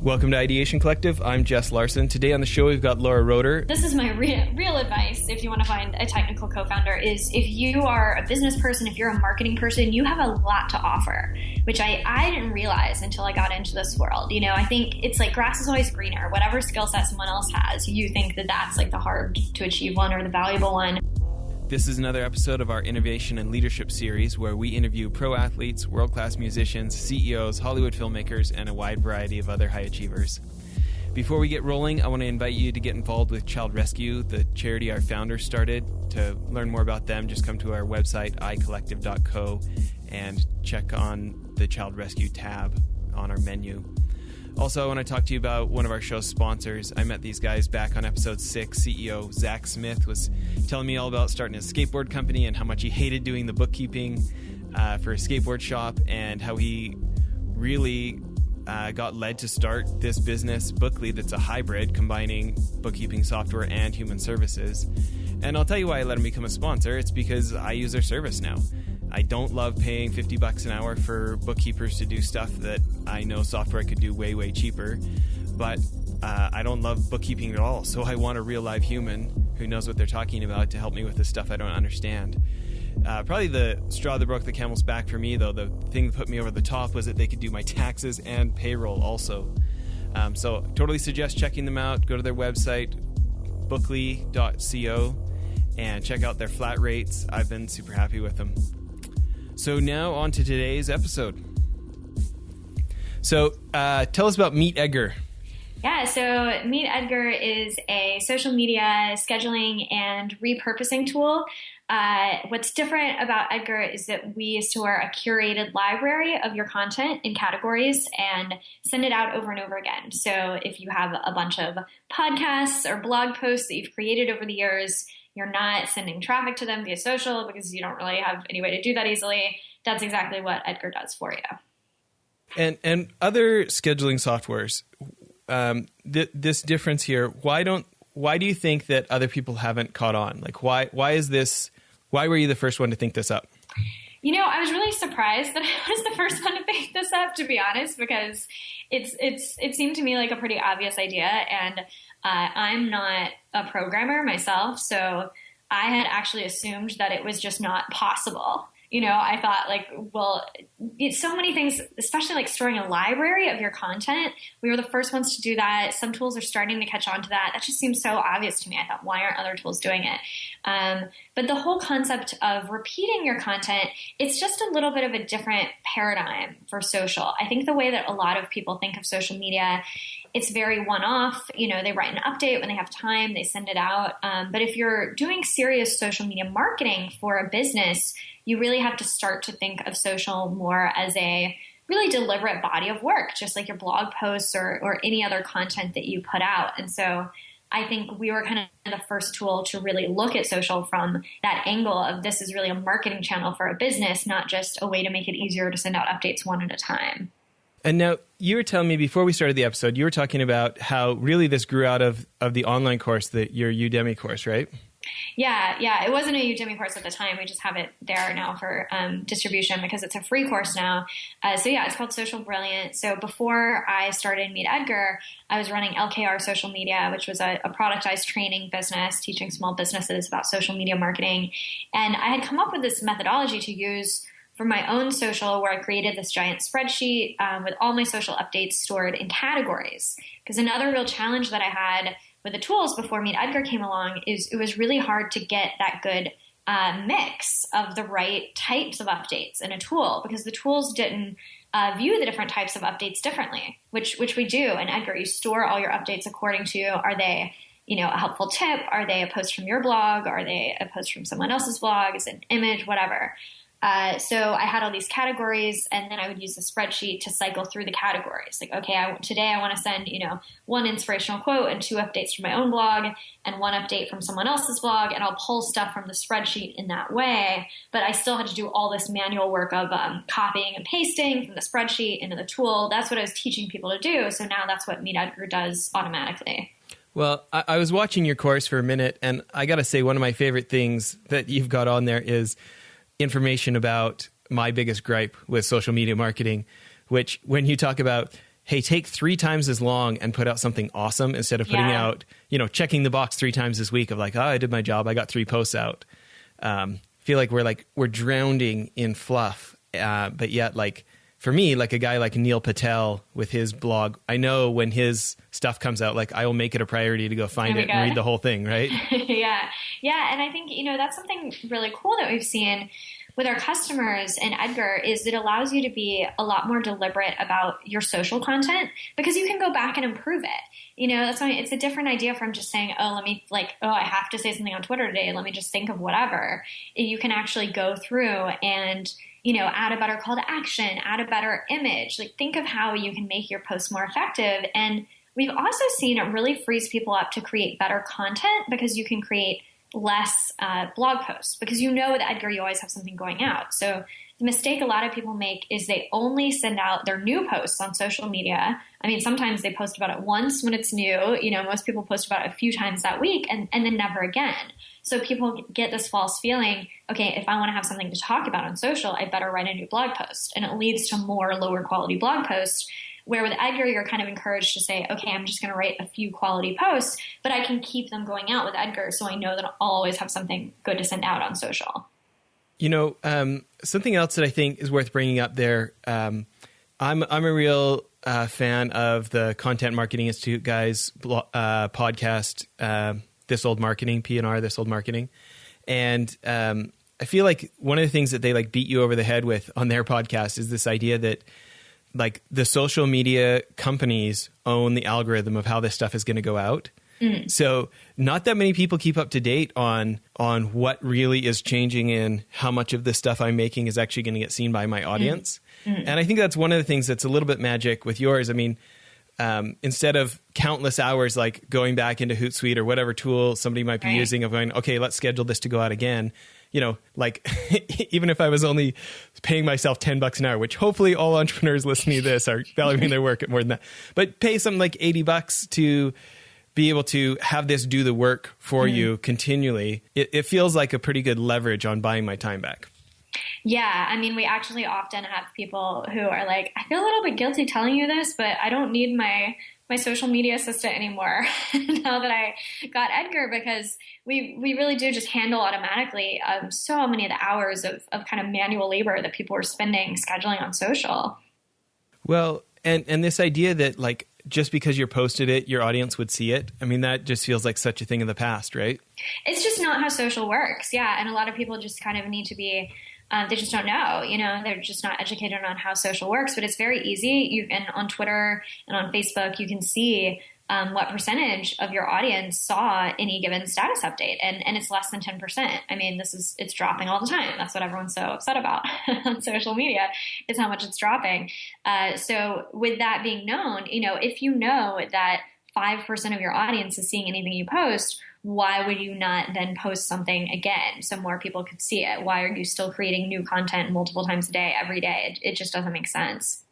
Welcome to Ideation Collective. I'm Jess Larson. Today on the show, we've got Laura Roeder. This is my real advice if you want to find a technical co-founder is if you are a business person, if you're a marketing person, you have a lot to offer, which I didn't realize until I got into this world. You know, I think it's like grass is always greener. Whatever skill set someone else has, you think that that's like the hard to achieve one or the valuable one. This is another episode of our Innovation and Leadership series where we interview pro athletes, world-class musicians, CEOs, Hollywood filmmakers, and a wide variety of other high achievers. Before we get rolling, I want to invite you to get involved with Child Rescue, the charity our founders started. To learn more about them, just come to our website, icollective.co, and check on the Child Rescue tab on our menu. Also, I want to talk to you about one of our show's sponsors. I met these guys back on episode 6. CEO Zach Smith was telling me all about starting a skateboard company and how much he hated doing the bookkeeping for a skateboard shop and how he really got led to start this business, Bookly, that's a hybrid combining bookkeeping software and human services. And I'll tell you why I let him become a sponsor. It's because I use their service now. I don't love paying $50 an hour for bookkeepers to do stuff that I know software could do way, way cheaper. But I don't love bookkeeping at all. So I want a real live human who knows what they're talking about to help me with the stuff I don't understand. Probably the straw that broke the camel's back for me, though, the thing that put me over the top was that they could do my taxes and payroll also. So totally suggest checking them out. Go to their website, bookly.co, and check out their flat rates. I've been super happy with them. So now on to today's episode. So tell us about Meet Edgar. Yeah, so Meet Edgar is a social media scheduling and repurposing tool. What's different about Edgar is that we store a curated library of your content in categories and send it out over and over again. So if you have a bunch of podcasts or blog posts that you've created over the years, you're not sending traffic to them via social because you don't really have any way to do that easily. That's exactly what Edgar does for you. And other scheduling softwares, this difference here, why do you think that other people haven't caught on? Like, why were you the first one to think this up? You know, I was really surprised that I was the first one to pick this up, to be honest, because it seemed to me like a pretty obvious idea, and I'm not a programmer myself, so I had actually assumed that it was just not possible. You know, I thought like, well, it's so many things, especially like storing a library of your content. We were the first ones to do that. Some tools are starting to catch on to that. That just seems so obvious to me. I thought, why aren't other tools doing it? But the whole concept of repeating your content, it's just a little bit of a different paradigm for social. I think the way that a lot of people think of social media, it's very one-off. You know, they write an update when they have time, they send it out. But if you're doing serious social media marketing for a business, you really have to start to think of social more as a really deliberate body of work, just like your blog posts or any other content that you put out. And so I think we were kind of the first tool to really look at social from that angle of this is really a marketing channel for a business, not just a way to make it easier to send out updates one at a time. And now you were telling me before we started the episode, you were talking about how really this grew out of the online course, your Udemy course, right? Yeah. It wasn't a Udemy course at the time. We just have it there now for distribution because it's a free course now. It's called Social Brilliant. So before I started Meet Edgar, I was running LKR Social Media, which was a productized training business, teaching small businesses about social media marketing. And I had come up with this methodology to use for my own social, where I created this giant spreadsheet with all my social updates stored in categories. Because another real challenge that I had with the tools before Meet Edgar came along is it was really hard to get that good mix of the right types of updates in a tool, because the tools didn't view the different types of updates differently, which we do in Edgar. You store all your updates according to, are they a helpful tip? Are they a post from your blog? Are they a post from someone else's blog? Is it an image? Whatever. So I had all these categories, and then I would use the spreadsheet to cycle through the categories. Like, okay, today I want to send, one inspirational quote and 2 updates from my own blog and 1 update from someone else's blog, and I'll pull stuff from the spreadsheet in that way. But I still had to do all this manual work of copying and pasting from the spreadsheet into the tool. That's what I was teaching people to do. So now that's what Meet Edgar does automatically. Well, I was watching your course for a minute, and I got to say one of my favorite things that you've got on there is information about my biggest gripe with social media marketing, which when you talk about, hey, take 3 times as long and put out something awesome instead of putting out, checking the box 3 times this week of like, oh, I did my job. I got 3 posts out. Feel like we're drowning in fluff. But yet, like, for me, like a guy like Neil Patel with his blog, I know when his stuff comes out, like I will make it a priority to go find it and read the whole thing, right? Yeah. And I think, that's something really cool that we've seen with our customers in Edgar is it allows you to be a lot more deliberate about your social content because you can go back and improve it. That's why it's a different idea from just saying, I have to say something on Twitter today. Let me just think of whatever. You can actually go through and, add a better call to action, add a better image, like think of how you can make your post more effective. And we've also seen it really frees people up to create better content because you can create less blog posts because with Edgar, you always have something going out. So the mistake a lot of people make is they only send out their new posts on social media. I mean, sometimes they post about it once when it's new. Most people post about it a few times that week and then never again. So people get this false feeling, okay, if I want to have something to talk about on social, I better write a new blog post. And it leads to more lower quality blog posts. Where with Edgar, you're kind of encouraged to say, okay, I'm just going to write a few quality posts, but I can keep them going out with Edgar so I know that I'll always have something good to send out on social. Something else that I think is worth bringing up there, I'm a real fan of the Content Marketing Institute guys' podcast, This Old Marketing, P&R, This Old Marketing. And I feel like one of the things that they like beat you over the head with on their podcast is this idea that like the social media companies own the algorithm of how this stuff is going to go out. Mm. So not that many people keep up to date on what really is changing in how much of this stuff I'm making is actually going to get seen by my audience. Mm. And I think that's one of the things that's a little bit magic with yours. I mean, instead of countless hours, like going back into Hootsuite or whatever tool somebody might be using of going, okay, let's schedule this to go out again. Like even if I was only paying myself $10 an hour, which hopefully all entrepreneurs listening to this are valuing their work at more than that, but pay something like $80 to be able to have this do the work for you continually. It feels like a pretty good leverage on buying my time back. Yeah. I mean, we actually often have people who are like, I feel a little bit guilty telling you this, but I don't need my social media assistant anymore now that I got Edgar, because we really do just handle automatically so many of the hours of kind of manual labor that people are spending scheduling on social. Well, and this idea that like, just because you posted it, your audience would see it. I mean, that just feels like such a thing of the past, right? It's just not how social works. Yeah. And a lot of people just kind of need to be, they just don't know, they're just not educated on how social works, but it's very easy. And on Twitter and on Facebook, you can see what percentage of your audience saw any given status update. And it's less than 10%. I mean, it's dropping all the time. That's what everyone's so upset about on social media is how much it's dropping. So with that being known, if you know that 5% of your audience is seeing anything you post, why would you not then post something again so more people could see it? Why are you still creating new content multiple times a day, every day? It just doesn't make sense.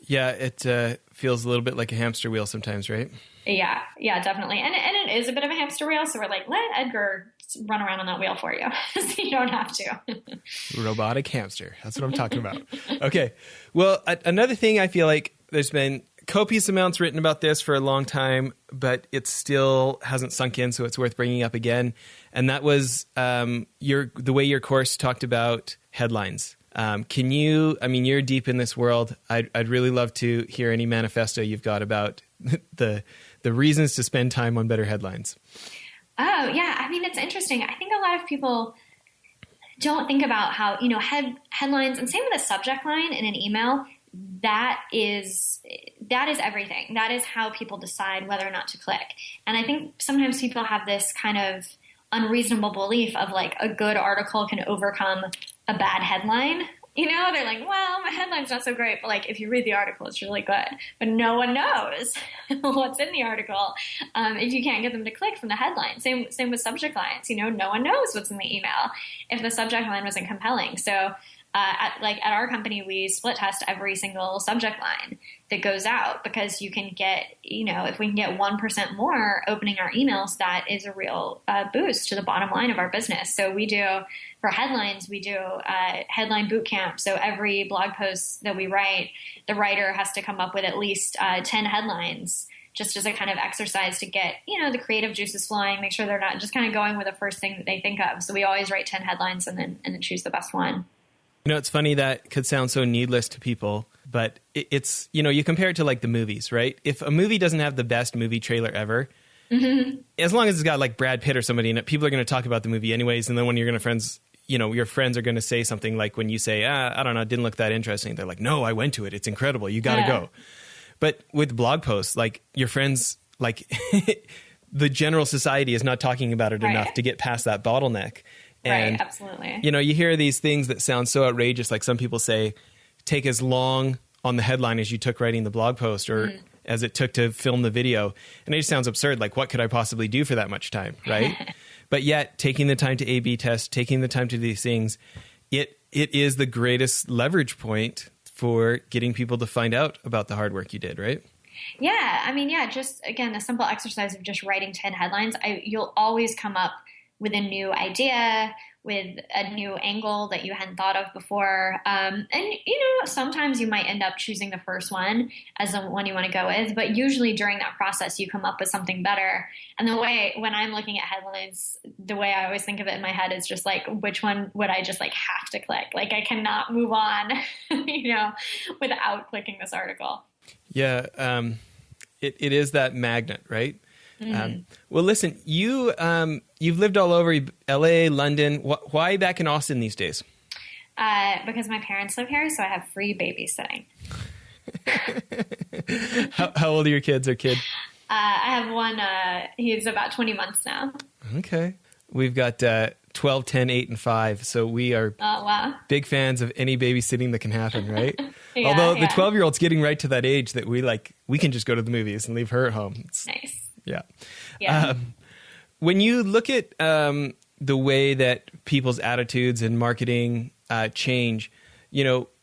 Yeah, it feels a little bit like a hamster wheel sometimes, right? Yeah, definitely. And it is a bit of a hamster wheel. So we're like, let Edgar run around on that wheel for you so you don't have to. Robotic hamster. That's what I'm talking about. Okay. Well, another thing I feel like there's been copious amounts written about this for a long time, but it still hasn't sunk in, so it's worth bringing up again. And that was the way your course talked about headlines. You're deep in this world. I'd really love to hear any manifesto you've got about the reasons to spend time on better headlines. Oh, yeah. I mean, it's interesting. I think a lot of people don't think about how, headlines, and same with a subject line in an email, that is everything. That is how people decide whether or not to click. And I think sometimes people have this kind of unreasonable belief of like a good article can overcome a bad headline. They're like, well, my headline's not so great, but like if you read the article, it's really good. But no one knows what's in the article if you can't get them to click from the headline. Same with subject lines. No one knows what's in the email if the subject line wasn't compelling. So at our company, we split test every single subject line that goes out, because you can get, if we can get 1% more opening our emails, that is a real boost to the bottom line of our business. So we do, for headlines, we do headline boot camp. So every blog post that we write, the writer has to come up with at least 10 headlines, just as a kind of exercise to get, the creative juices flowing, make sure they're not just kind of going with the first thing that they think of. So we always write 10 headlines and then choose the best one. It's funny, that could sound so needless to people, but it's, you compare it to like the movies, right? If a movie doesn't have the best movie trailer ever, as long as it's got like Brad Pitt or somebody in it, people are going to talk about the movie anyways. And then when you're going to friends, your friends are going to say something like, when you say, I don't know, it didn't look that interesting. They're like, no, I went to it. It's incredible. You got to go. But with blog posts, like your friends, like the general society is not talking about it enough to get past that bottleneck. And, right, absolutely. You hear these things that sound so outrageous. Like some people say, take as long on the headline as you took writing the blog post, or as it took to film the video. And it just sounds absurd. Like, what could I possibly do for that much time? Right. But yet taking the time to A/B test, taking the time to do these things, it is the greatest leverage point for getting people to find out about the hard work you did, right? Yeah. I mean, just, again, a simple exercise of just writing 10 headlines. You'll always come up with a new idea, with a new angle that you hadn't thought of before. And, sometimes you might end up choosing the first one as the one you want to go with, but usually during that process, you come up with something better. And when I'm looking at headlines, the way I always think of it in my head is just like, which one would I just like have to click? Like, I cannot move on, without clicking this article. Yeah. It is that magnet, right? Well, listen, you've lived all over LA, London. Why back in Austin these days? Because my parents live here, so I have free babysitting. How old are your kids or kid? I have one, he's about 20 months now. Okay. We've got 12, 10, 8, and 5. So we are big fans of any babysitting that can happen, right? Although the 12-year-old's getting right to that age that we can just go to the movies and leave her at home. It's nice. Yeah. When you look at the way that people's attitudes and marketing change,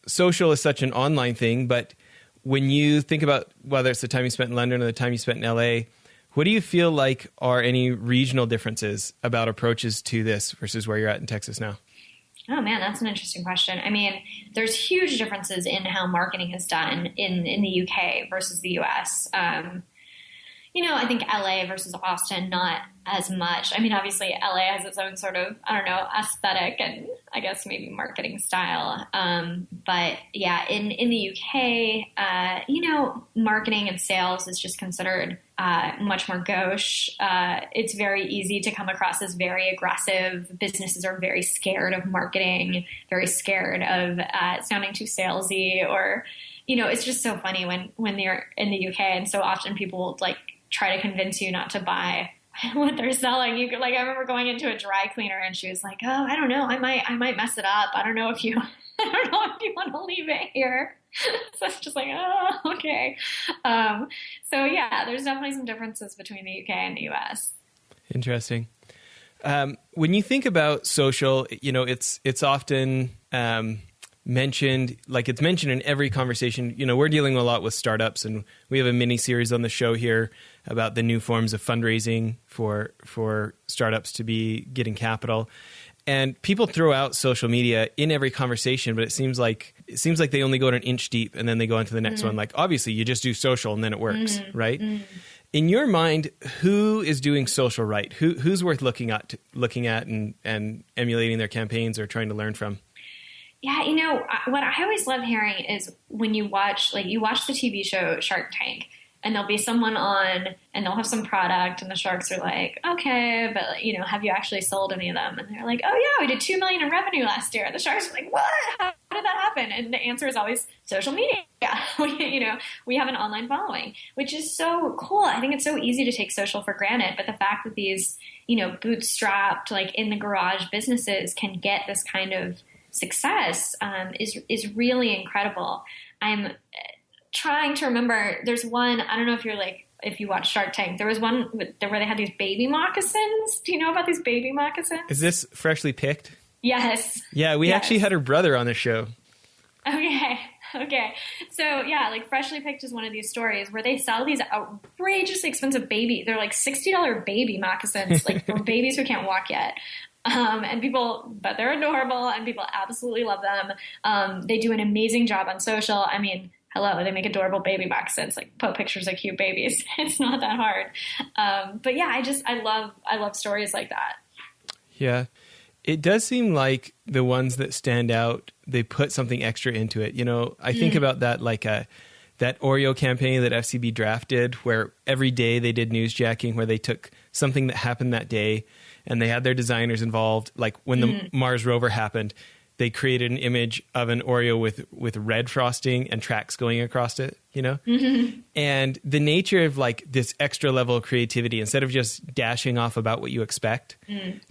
social is such an online thing, but when you think about whether it's the time you spent in London or the time you spent in LA, what do you feel like are any regional differences about approaches to this versus where you're at in Texas now? Oh man, that's an interesting question. I mean, there's huge differences in how marketing is done in the UK versus the US. I think LA versus Austin, not as much. I mean, obviously LA has its own sort of, aesthetic and I guess maybe marketing style. But yeah, in the UK, marketing and sales is just considered much more gauche. It's very easy to come across as very aggressive. Businesses are very scared of marketing, very scared of sounding too salesy, or, it's just so funny when they're in the UK, and so often people will try to convince you not to buy what they're selling. I remember going into a dry cleaner and she was like, "Oh, I don't know. I might mess it up. I don't know if you want to leave it here." So it's just like, oh, okay. So yeah, there's definitely some differences between the UK and the US. Interesting. When you think about social, it's often mentioned, it's mentioned in every conversation. We're dealing a lot with startups, and we have a mini series on the show here about the new forms of fundraising for startups to be getting capital. And people throw out social media in every conversation, but it seems like they only go an inch deep and then they go into the next one. Like, obviously you just do social and then it works, right? In your mind, who is doing social right? Who's worth looking at and emulating their campaigns or trying to learn from? Yeah, what I always love hearing is when you watch the TV show Shark Tank, and there'll be someone on and they'll have some product and the sharks are like, okay, but have you actually sold any of them? And they're like, oh yeah, we did $2 million in revenue last year. And the sharks are like, what? How did that happen? And the answer is always social media. We have an online following, which is so cool. I think it's so easy to take social for granted, but the fact that these, bootstrapped, in the garage businesses can get this kind of success is really incredible. I'm trying to remember. There's one, I don't know if you watch Shark Tank, there was one where they had these baby moccasins. Do you know about these baby moccasins? Is this freshly picked? Yes. Yeah, we actually had her brother on the show. Okay. So yeah, like Freshly Picked is one of these stories where they sell these outrageously expensive they're like $60 baby moccasins, like for babies who can't walk yet. But they're adorable and people absolutely love them. They do an amazing job on social. I mean, hello, they make adorable baby moccasins, like put pictures of cute babies. It's not that hard. But yeah, I love stories like that. Yeah. It does seem like the ones that stand out, they put something extra into it. You know, I think about that like that Oreo campaign that FCB drafted, where every day they did newsjacking, where they took something that happened that day and they had their designers involved. Like when the Mars rover happened, they created an image of an Oreo with red frosting and tracks going across it, you know? Mm-hmm. And the nature of like this extra level of creativity, instead of just dashing off about what you expect,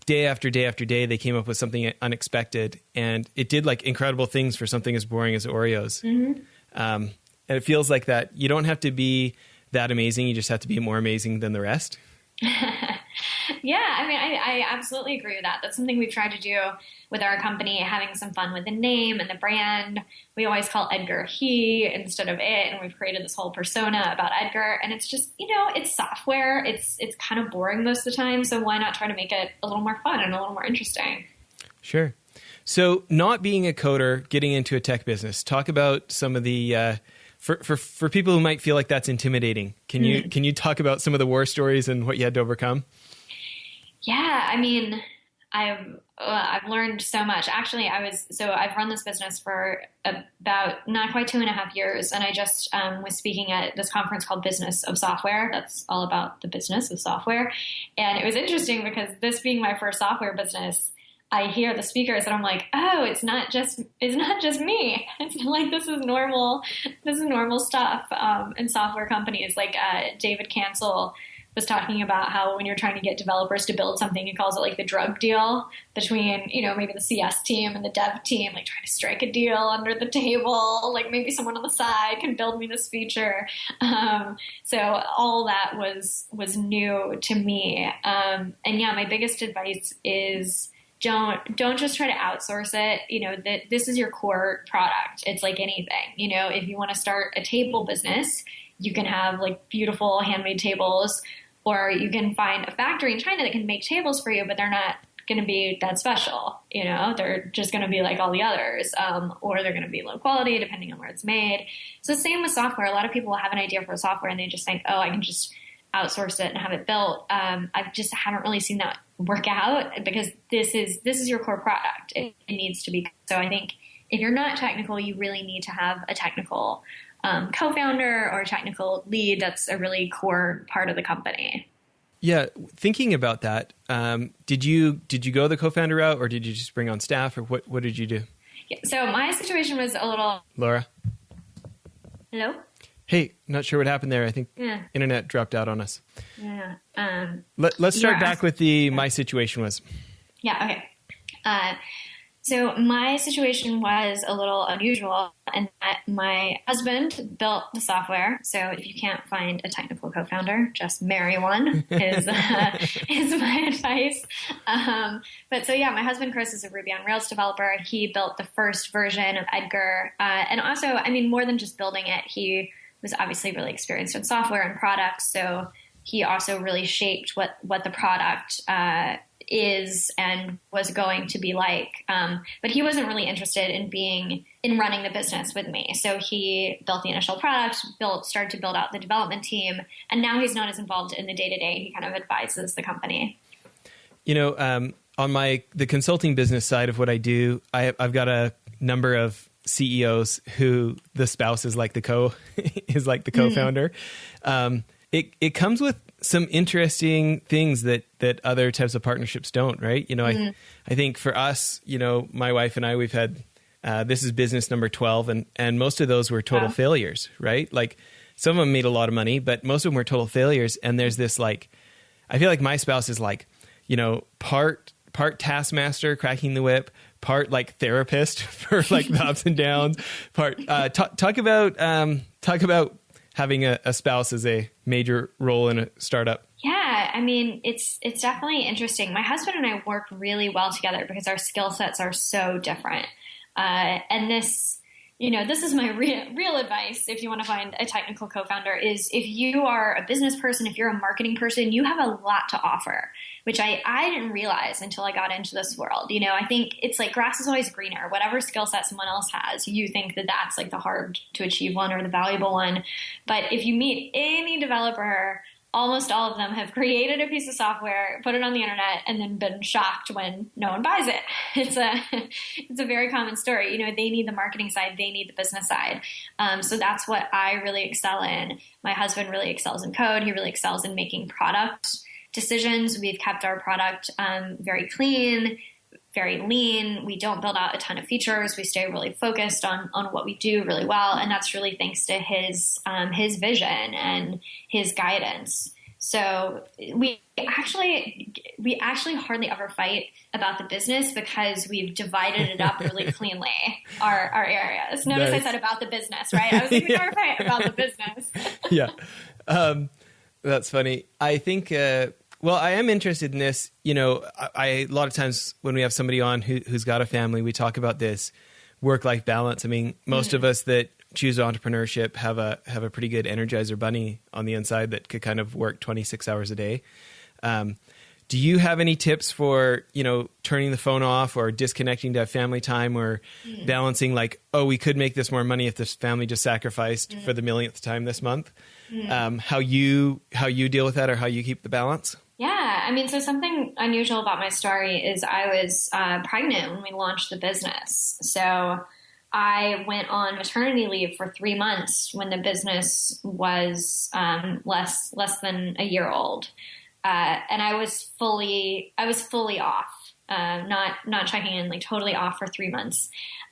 day after day after day, they came up with something unexpected. And it did like incredible things for something as boring as Oreos. Mm-hmm. And it feels like that you don't have to be that amazing. You just have to be more amazing than the rest. Yeah, I mean, I absolutely agree with that. That's something we've tried to do with our company, having some fun with the name and the brand. We always call Edgar he instead of it, and we've created this whole persona about Edgar. And it's just, you know, it's software. It's kind of boring most of the time, so why not try to make it a little more fun and a little more interesting? Sure. So not being a coder, getting into a tech business, talk about some of the... For people who might feel like that's intimidating, can you talk about some of the war stories and what you had to overcome? Yeah, I mean, I've learned so much. Actually, I've run this business for about not quite 2.5 years, and I just was speaking at this conference called Business of Software. That's all about the business of software, and it was interesting because this being my first software business, I hear the speakers and I'm like, oh, it's not just me. It's like, this is normal stuff in software companies. Like David Cancel was talking about how when you're trying to get developers to build something, he calls it like the drug deal between, you know, maybe the CS team and the dev team, like trying to strike a deal under the table, like maybe someone on the side can build me this feature. So all that was new to me. And yeah, my biggest advice is, don't just try to outsource it. You know, that this is your core product. It's like anything, you know, if you want to start a table business, you can have like beautiful handmade tables, or you can find a factory in China that can make tables for you, but they're not going to be that special. You know, they're just going to be like all the others, or they're going to be low quality depending on where it's made. So same with software. A lot of people have an idea for a software and they just think, oh, I can just outsource it and have it built. I just haven't really seen that work out, because this is your core product. It needs to be. So I think if you're not technical, you really need to have a technical co-founder or a technical lead. That's a really core part of the company. Yeah, thinking about that, did you go the co-founder route, or did you just bring on staff, or what did you do? Yeah, so my situation was a little. Laura. Hello. Hey, not sure what happened there. I think internet dropped out on us. Yeah. Let's start back with my situation was. Yeah, okay. So my situation was a little unusual in that my husband built the software. So if you can't find a technical co-founder, just marry one is my advice. But so yeah, my husband Chris is a Ruby on Rails developer. He built the first version of Edgar. And also, I mean, more than just building it, he was obviously really experienced in software and products. So he also really shaped what the product is and was going to be like. But he wasn't really interested in running the business with me. So he built the initial product, started to build out the development team, and now he's not as involved in the day-to-day. He kind of advises the company. You know, on the consulting business side of what I do, I've got a number of CEOs who the spouse is like the co-founder. It comes with some interesting things that other types of partnerships don't, right? You know, I think for us, you know, my wife and I, we've had, this is business number 12, and most of those were total failures, right? Like some of them made a lot of money, but most of them were total failures. And there's this like, I feel like my spouse is like, you know, part taskmaster cracking the whip, part like therapist for like the ups and downs, part talk about having a spouse is a major role in a startup? Yeah, I mean, it's definitely interesting. My husband and I work really well together because our skill sets are so different. And this is my real advice if you want to find a technical co-founder is if you are a business person, if you're a marketing person, you have a lot to offer, which I didn't realize until I got into this world. I think it's like grass is always greener. Whatever skill set someone else has, you think that that's like the hard to achieve one or the valuable one. But if you meet any developer, almost all of them have created a piece of software, put it on the internet, and then been shocked when no one buys it. It's a very common story. They need the marketing side, they need the business side. So that's what I really excel in. My husband really excels in code. He really excels in making product decisions. We've kept our product very clean, very lean. We don't build out a ton of features. We stay really focused on what we do really well. And that's really thanks to his vision and his guidance. So we actually hardly ever fight about the business because we've divided it up really cleanly, our areas. Notice I said about the business, right? I was like, we never fight about the business. Yeah. That's funny. I think, well, I am interested in this. A lot of times when we have somebody on who's got a family, we talk about this work-life balance. I mean, most of us that choose entrepreneurship have a pretty good Energizer bunny on the inside that could kind of work 26 hours a day. Do you have any tips for, turning the phone off or disconnecting to have family time or balancing like, oh, we could make this more money if this family just sacrificed for the millionth time this month? How you deal with that or how you keep the balance? Yeah. I mean, so something unusual about my story is I was pregnant when we launched the business. So I went on maternity leave for 3 months when the business was less than a year old. And I was fully off, not checking in, like totally off for 3 months.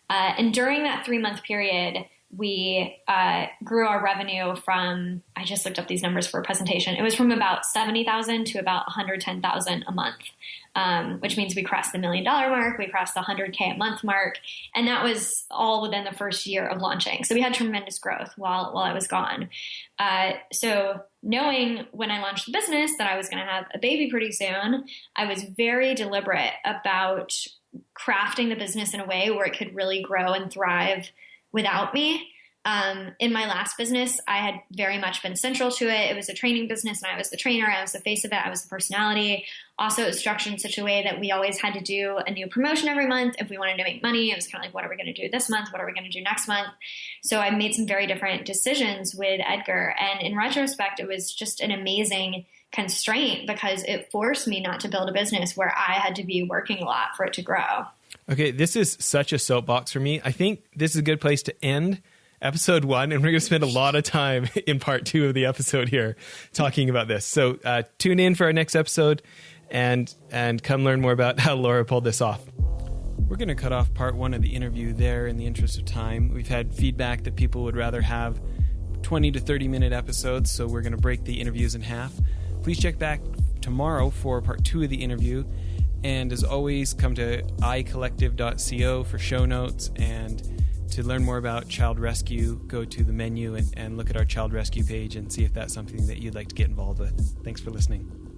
And during that 3-month period, we grew our revenue from, I just looked up these numbers for a presentation. It was from about 70,000 to about 110,000 a month, which means we crossed the $1 million mark. We crossed the 100K a month mark. And that was all within the first year of launching. So we had tremendous growth while I was gone. So knowing when I launched the business that I was going to have a baby pretty soon, I was very deliberate about crafting the business in a way where it could really grow and thrive without me. In my last business, I had very much been central to it. It was a training business and I was the trainer. I was the face of it. I was the personality. Also, it was structured in such a way that we always had to do a new promotion every month. If we wanted to make money, it was kind of like, what are we going to do this month? What are we going to do next month? So I made some very different decisions with Edgar. And in retrospect, it was just an amazing constraint because it forced me not to build a business where I had to be working a lot for it to grow. Okay, this is such a soapbox for me. I think this is a good place to end episode 1, and we're going to spend a lot of time in part 2 of the episode here talking about this. So tune in for our next episode and come learn more about how Laura pulled this off. We're going to cut off part 1 of the interview there in the interest of time. We've had feedback that people would rather have 20 to 30 minute episodes, so we're going to break the interviews in half. Please check back tomorrow for part 2 of the interview. And as always, come to icollective.co for show notes. And to learn more about child rescue, go to the menu and look at our child rescue page and see if that's something that you'd like to get involved with. Thanks for listening.